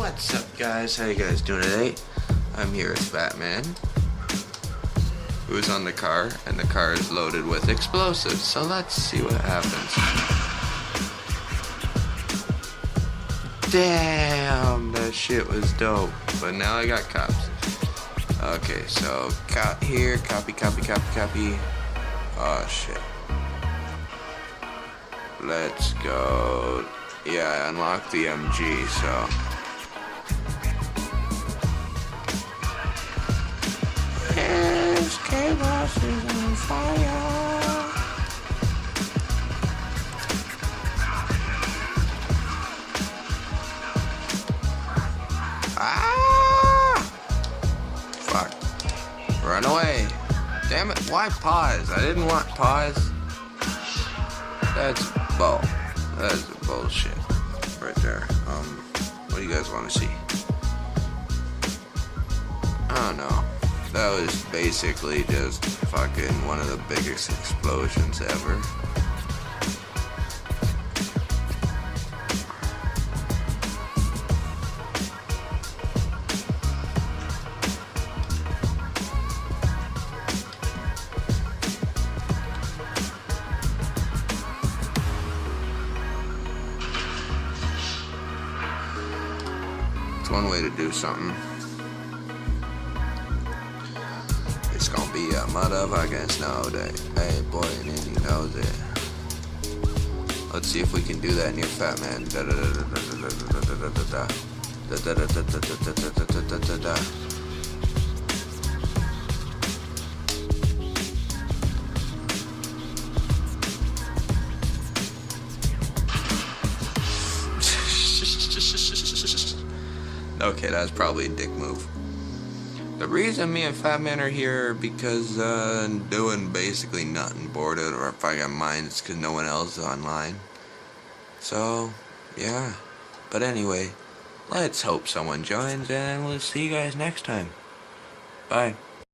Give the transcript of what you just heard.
What's up, guys? How you guys doing today? I'm here with Batman, who's on the car, and the car is loaded with explosives. So let's see what happens. Damn, that shit was dope. But now I got cops. Okay, so cop here, copy. Oh shit. Let's go. Yeah, I unlocked the MG, so. Yes, K-Boss is on fire. Ah! Fuck. Run away. Damn it, why pause? I didn't want pause. That's bull. That's bullshit right there. What do you guys want to see? I don't know. That was basically just fucking one of the biggest explosions ever. It's one way to do something. It's gonna be a motherfucking snow day. Hey boy, and he knows it. Let's see if we can do that near Fat Man. Okay, that's probably a dick move. The reason me and Fat Man are here because doing basically nothing, bored out of our fucking minds because no one else is online. So, yeah. But anyway, let's hope someone joins and we'll see you guys next time. Bye.